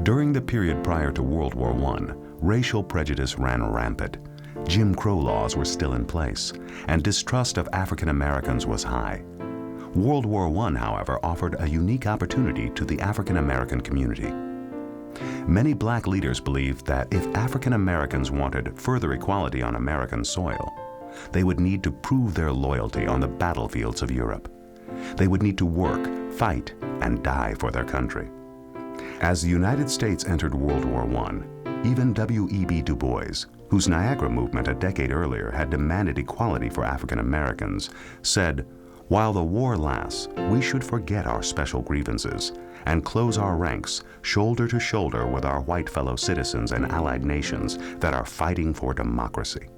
During the period prior to World War I, racial prejudice ran rampant. Jim Crow laws were still in place, and distrust of African Americans was high. World War I, however, offered a unique opportunity to the African American community. Many black leaders believed that if African Americans wanted further equality on American soil, they would need to prove their loyalty on the battlefields of Europe. They would need to work, fight, and die for their country. As the United States entered World War I, even W.E.B. Du Bois, whose Niagara movement a decade earlier had demanded equality for African Americans, said, "While the war lasts, we should forget our special grievances and close our ranks shoulder to shoulder with our white fellow citizens and allied nations that are fighting for democracy."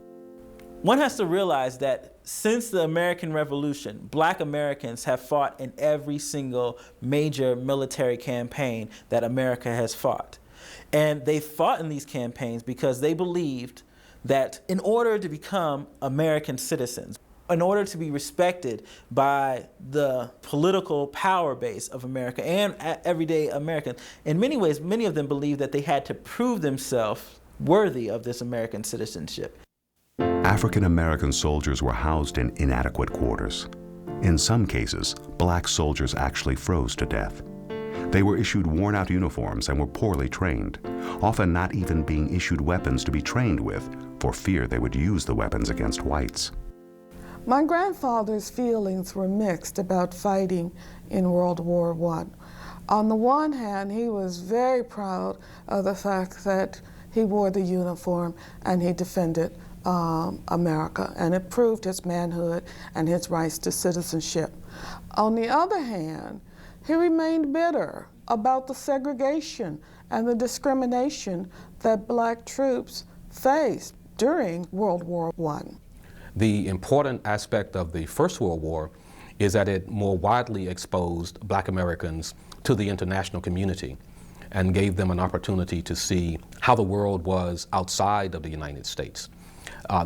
One has to realize that since the American Revolution, Black Americans have fought in every single major military campaign that America has fought. And they fought in these campaigns because they believed that in order to become American citizens, in order to be respected by the political power base of America and everyday Americans, in many ways, many of them believed that they had to prove themselves worthy of this American citizenship. African American soldiers were housed in inadequate quarters. In some cases, black soldiers actually froze to death. They were issued worn-out uniforms and were poorly trained, often not even being issued weapons to be trained with for fear they would use the weapons against whites. My grandfather's feelings were mixed about fighting in World War I. On the one hand, he was very proud of the fact that he wore the uniform and he defended America, and it proved his manhood and his rights to citizenship. On the other hand, he remained bitter about the segregation and the discrimination that black troops faced during World War I. The important aspect of the First World War is that it more widely exposed Black Americans to the international community and gave them an opportunity to see how the world was outside of the United States.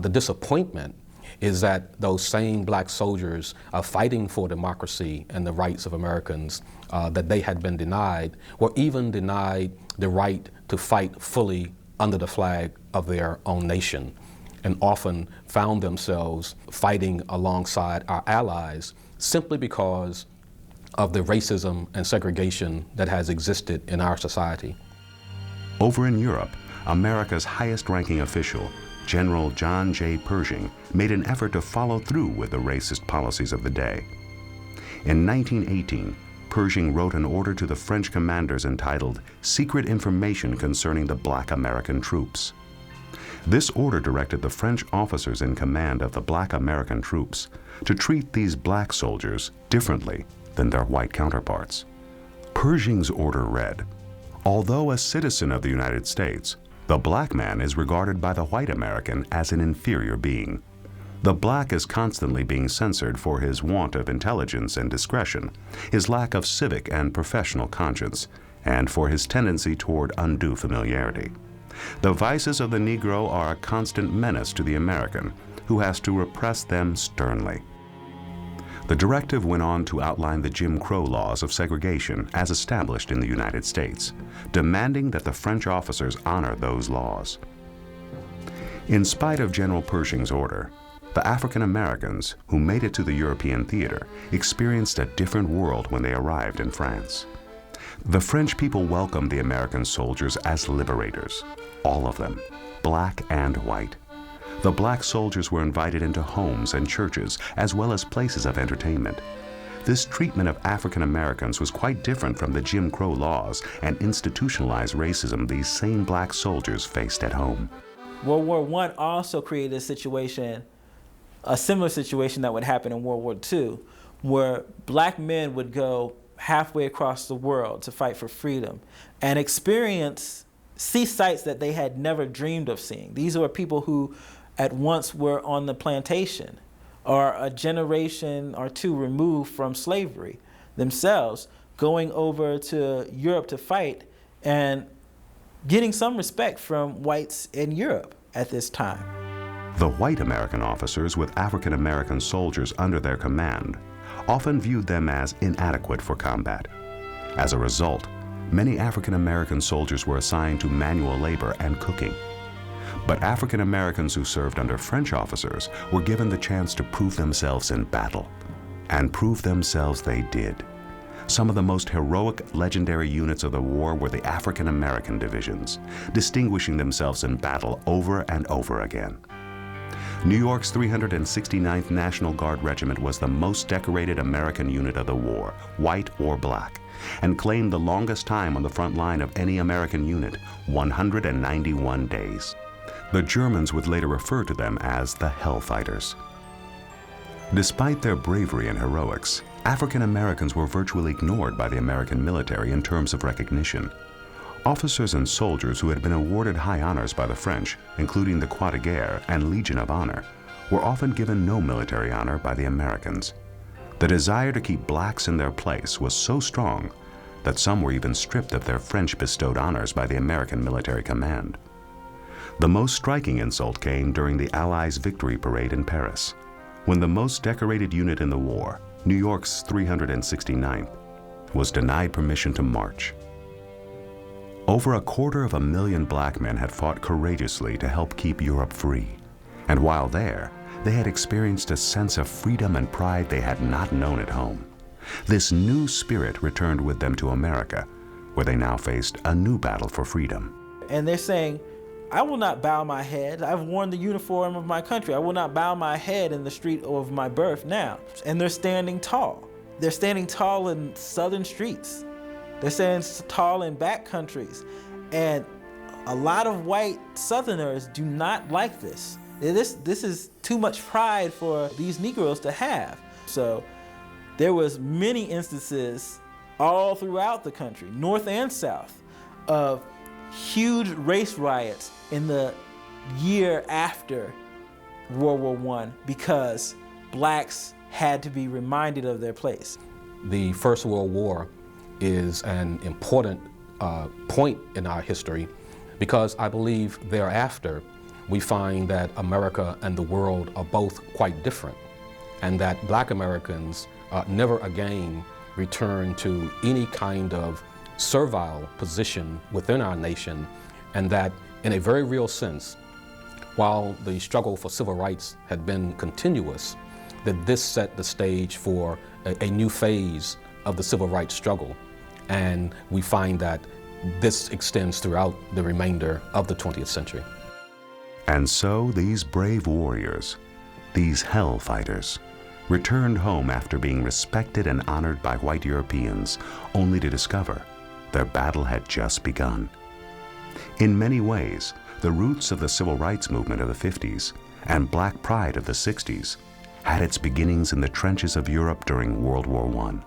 The disappointment is that those same black soldiers fighting for democracy and the rights of Americans that they had been denied, were even denied the right to fight fully under the flag of their own nation, and often found themselves fighting alongside our allies simply because of the racism and segregation that has existed in our society. Over in Europe, America's highest-ranking official, General John J. Pershing, made an effort to follow through with the racist policies of the day. In 1918, Pershing wrote an order to the French commanders entitled "Secret Information Concerning the Black American Troops." This order directed the French officers in command of the Black American troops to treat these black soldiers differently than their white counterparts. Pershing's order read, "Although a citizen of the United States, the black man is regarded by the white American as an inferior being. The black is constantly being censored for his want of intelligence and discretion, his lack of civic and professional conscience, and for his tendency toward undue familiarity. The vices of the Negro are a constant menace to the American, who has to repress them sternly." The directive went on to outline the Jim Crow laws of segregation as established in the United States, demanding that the French officers honor those laws. In spite of General Pershing's order, the African Americans who made it to the European theater experienced a different world when they arrived in France. The French people welcomed the American soldiers as liberators, all of them, black and white. The black soldiers were invited into homes and churches, as well as places of entertainment. This treatment of African Americans was quite different from the Jim Crow laws and institutionalized racism these same black soldiers faced at home. World War I also created a similar situation that would happen in World War II, where black men would go halfway across the world to fight for freedom and see sights that they had never dreamed of seeing. These were people who at once were on the plantation, or a generation or two removed from slavery themselves, going over to Europe to fight and getting some respect from whites in Europe at this time. The white American officers with African American soldiers under their command often viewed them as inadequate for combat. As a result, Many African American soldiers were assigned to manual labor and cooking. But African Americans who served under French officers were given the chance to prove themselves in battle. And prove themselves they did. Some of the most heroic, legendary units of the war were the African American divisions, distinguishing themselves in battle over and over again. New York's 369th National Guard Regiment was the most decorated American unit of the war, white or black, and claimed the longest time on the front line of any American unit, 191 days. The Germans would later refer to them as the Hellfighters. Despite their bravery and heroics, African Americans were virtually ignored by the American military in terms of recognition. Officers and soldiers who had been awarded high honors by the French, including the Croix de Guerre and Legion of Honor, were often given no military honor by the Americans. The desire to keep blacks in their place was so strong that some were even stripped of their French-bestowed honors by the American military command. The most striking insult came during the Allies' victory parade in Paris, when the most decorated unit in the war, New York's 369th, was denied permission to march. Over 250,000 black men had fought courageously to help keep Europe free, and while there, they had experienced a sense of freedom and pride they had not known at home. This new spirit returned with them to America, where they now faced a new battle for freedom. And they're saying, I will not bow my head. I've worn the uniform of my country. I will not bow my head in the street of my birth now. And they're standing tall. They're standing tall in southern streets. They're standing tall in back countries. And a lot of white Southerners do not like this. This is too much pride for these Negroes to have. So there was many instances all throughout the country, North and South, of huge race riots in the year after World War I because blacks had to be reminded of their place. The First World War is an important point in our history because I believe thereafter we find that America and the world are both quite different, and that black Americans never again return to any kind of servile position within our nation, and that in a very real sense, while the struggle for civil rights had been continuous, that this set the stage for a new phase of the civil rights struggle. And we find that this extends throughout the remainder of the 20th century. And so these brave warriors, these hell fighters, returned home after being respected and honored by white Europeans, only to discover their battle had just begun. In many ways, the roots of the civil rights movement of the 50s and black pride of the 60s had its beginnings in the trenches of Europe during World War I.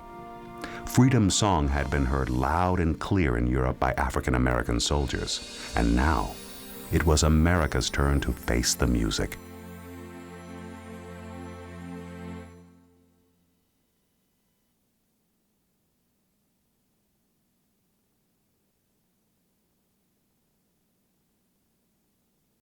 Freedom's song had been heard loud and clear in Europe by African American soldiers, and now it was America's turn to face the music.